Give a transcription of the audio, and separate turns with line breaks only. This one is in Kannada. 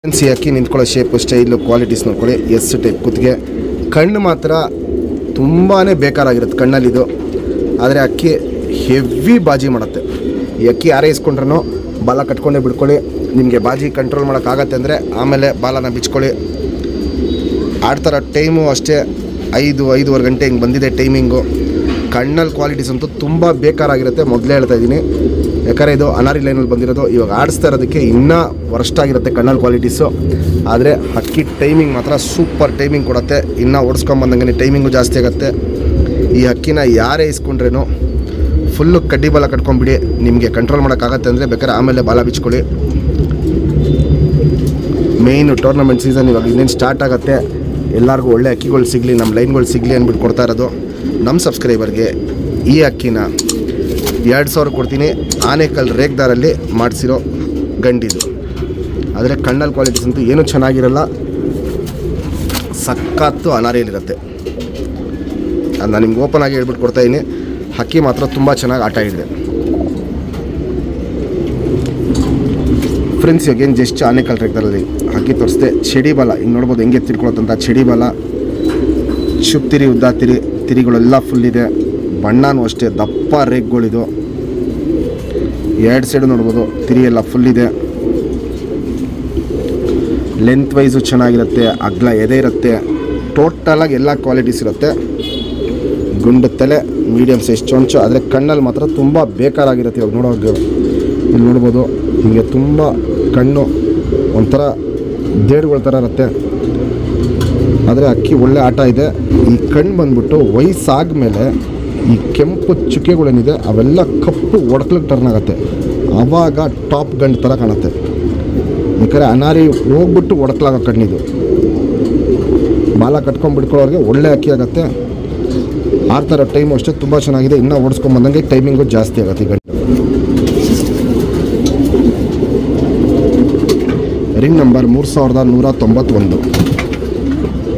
ಫ್ರೆಂಡ್ಸ್, ಈ ಅಕ್ಕಿ ನಿಂತ್ಕೊಳ್ಳೋ ಶೇಪು, ಸ್ಟೈಲು, ಕ್ವಾಲಿಟೀಸ್ ನೋಡ್ಕೊಳ್ಳಿ. ಎಸ್ ಟೈಪ್ ಕುತ್ತಿಗೆ. ಕಣ್ಣು ಮಾತ್ರ ತುಂಬಾ ಬೇಕಾರಾಗಿರುತ್ತೆ ಕಣ್ಣಲ್ಲಿದು. ಆದರೆ ಅಕ್ಕಿ ಹೆವಿ ಬಾಜಿ ಮಾಡುತ್ತೆ. ಈ ಅಕ್ಕಿ ಯಾರೇ ಇಸ್ಕೊಂಡ್ರೂ ಬಾಲ ಕಟ್ಕೊಂಡೇ ಬಿಡ್ಕೊಳ್ಳಿ. ನಿಮಗೆ ಬಾಜಿ ಕಂಟ್ರೋಲ್ ಮಾಡೋಕ್ಕಾಗತ್ತೆ ಅಂದರೆ ಆಮೇಲೆ ಬಾಲನ ಬಿಚ್ಕೊಳ್ಳಿ. ಆಡ್ತಾರೋ ಟೈಮು ಅಷ್ಟೇ 5-5:30 ಗಂಟೆ ಹಿಂಗೆ ಬಂದಿದೆ ಟೈಮಿಂಗು. ಕಣ್ಣಲ್ಲಿ ಕ್ವಾಲಿಟೀಸ್ ಅಂತೂ ತುಂಬ ಬೇಕಾರಾಗಿರುತ್ತೆ. ಮೊದಲೇ ಹೇಳ್ತಾ ಇದ್ದೀನಿ, ಯಾಕಂದರೆ ಇದು ಅನಾರಿ ಲೈನಲ್ಲಿ ಬಂದಿರೋದು. ಇವಾಗ ಆಡಿಸ್ತಾ ಇರೋದಕ್ಕೆ ಇನ್ನೂ ವರ್ಸ್ಟ್ ಆಗಿರುತ್ತೆ ಕಣ್ಣಲ್ಲಿ ಕ್ವಾಲಿಟೀಸು. ಆದರೆ ಅಕ್ಕಿ ಟೈಮಿಂಗ್ ಮಾತ್ರ ಸೂಪರ್ ಟೈಮಿಂಗ್ ಕೊಡುತ್ತೆ. ಇನ್ನೂ ಓಡಿಸ್ಕೊಂಬಂದಂಗೆ ಟೈಮಿಂಗು ಜಾಸ್ತಿ ಆಗುತ್ತೆ. ಈ ಅಕ್ಕಿನ ಯಾರೇ ಇಸ್ಕೊಂಡ್ರೇನು ಫುಲ್ಲು ಕಡ್ಡಿ ಬಾಲ ಕಟ್ಕೊಂಡ್ಬಿಡಿ. ನಿಮಗೆ ಕಂಟ್ರೋಲ್ ಮಾಡೋಕ್ಕಾಗತ್ತೆ ಅಂದರೆ ಬೇಕಾದ್ರೆ ಆಮೇಲೆ ಬಾಲ ಬಿಚ್ಕೊಳ್ಳಿ. ಮೇಯ್ನು ಟೂರ್ನಮೆಂಟ್ ಸೀಸನ್ ಇವಾಗ ಇನ್ನೇನು ಸ್ಟಾರ್ಟ್ ಆಗುತ್ತೆ. ಎಲ್ಲರಿಗೂ ಒಳ್ಳೆ ಅಕ್ಕಿಗಳು ಸಿಗಲಿ, ನಮ್ಮ ಲೈನ್ಗಳು ಸಿಗಲಿ ಅಂದ್ಬಿಟ್ಟು ಕೊಡ್ತಾ ಇರೋದು. ನಮ್ಮ ಸಬ್ಸ್ಕ್ರೈಬರ್ಗೆ ಈ ಅಕ್ಕಿನ 2000 ಕೊಡ್ತೀನಿ. ಆನೇಕಲ್ ರೇಗ್ದಾರಲ್ಲಿ ಮಾಡಿಸಿರೋ ಗಂಡಿದು. ಆದರೆ ಕಣ್ಣಲ್ಲಿ ಕ್ವಾಲಿಟೀಸ್ ಅಂತೂ ಏನೂ ಚೆನ್ನಾಗಿರಲ್ಲ. ಸಖತ್ತು ಅನಾರಿಯಲ್ಲಿರುತ್ತೆ. ಅದು ನಾನು ನಿಮ್ಗೆ ಓಪನ್ ಆಗಿ ಹೇಳ್ಬಿಟ್ಟು ಕೊಡ್ತಾಯಿದ್ದೀನಿ. ಅಕ್ಕಿ ಮಾತ್ರ ತುಂಬ ಚೆನ್ನಾಗಿ ಆಟ ಹಿಡಿದೆ. ಫ್ರೆಂಡ್ಸ್, ಇವಾಗೇನು ಜಸ್ಟ್ ಆನೇಕಲ್ ರೇಗ್ದಾರಲ್ಲಿ ಅಕ್ಕಿ ತೋರಿಸ್ದೆ. ಚಡಿ ಬಾಲ ಹಿಂಗೆ ನೋಡ್ಬೋದು ಹೆಂಗೆ ತಿರ್ಕೊಳತ್ತಂತ. ಚಡಿ ಬಾಲ, ಶುಪ್ ತಿರಿ, ಉದ್ದ ತಿರಿ, ತಿರಿಗಳೆಲ್ಲ ಫುಲ್ ಇದೆ. ಬಣ್ಣನೂ ಅಷ್ಟೇ ದಪ್ಪ ರೇಗ್ಗಳಿದು. 2 ಸೈಡು ನೋಡ್ಬೋದು ತಿರಿ ಎಲ್ಲ ಫುಲ್ ಇದೆ. ಲೆಂತ್ ವೈಸು ಚೆನ್ನಾಗಿರುತ್ತೆ. ಅಗ್ಲ ಎದೆ ಇರುತ್ತೆ. ಟೋಟಲಾಗಿ ಎಲ್ಲ ಕ್ವಾಲಿಟೀಸ್ ಇರುತ್ತೆ. ಗುಂಡು ತಲೆ, ಮೀಡಿಯಮ್ ಸೈಜ್ ಚೊಂಚು. ಆದರೆ ಕಣ್ಣಲ್ಲಿ ಮಾತ್ರ ತುಂಬ ಬೇಕಾರಾಗಿರುತ್ತೆ. ಇವಾಗ ನೋಡೋದು ಇಲ್ಲಿ ನೋಡ್ಬೋದು ಹೀಗೆ ತುಂಬ ಕಣ್ಣು ಒಂಥರ ದೇಡ್ಗಳ ಥರ ಇರುತ್ತೆ. ಆದರೆ ಅಕ್ಕಿ ಒಳ್ಳೆ ಆಟ ಇದೆ. ಈ ಕಣ್ಣು ಬಂದ್ಬಿಟ್ಟು ವಯಸ್ಸಾದ್ಮೇಲೆ ಈ ಕೆಂಪು ಚುಕ್ಕೆಗಳೇನಿದೆ ಅವೆಲ್ಲ ಕಪ್ಪು ಒಡಕ್ಲಿಗೆ ಟರ್ನ್ ಆಗುತ್ತೆ. ಆವಾಗ ಟಾಪ್ ಗಂಡು ಥರ ಕಾಣುತ್ತೆ. ಬೇಕಾದ್ರೆ ಅನಾರಿ ಹೋಗ್ಬಿಟ್ಟು ಒಡಕ್ಲಾಗೋ ಕಣ್ಣಿದು. ಬಾಲ ಕಟ್ಕೊಂಡು ಬಿಡ್ಕೊಳ್ಳೋರಿಗೆ ಒಳ್ಳೆ ಅಕ್ಕಿ ಆಗುತ್ತೆ. ಆಡ್ತಾರೋ ಟೈಮು ಅಷ್ಟೇ ತುಂಬ ಚೆನ್ನಾಗಿದೆ. ಇನ್ನೂ ಓಡಿಸ್ಕೊಂಬಂದಂಗೆ ಟೈಮಿಂಗು ಜಾಸ್ತಿ ಆಗುತ್ತೆ. ಈ ಗಂಟು ರಿಂಗ್ ನಂಬರ್ 3191.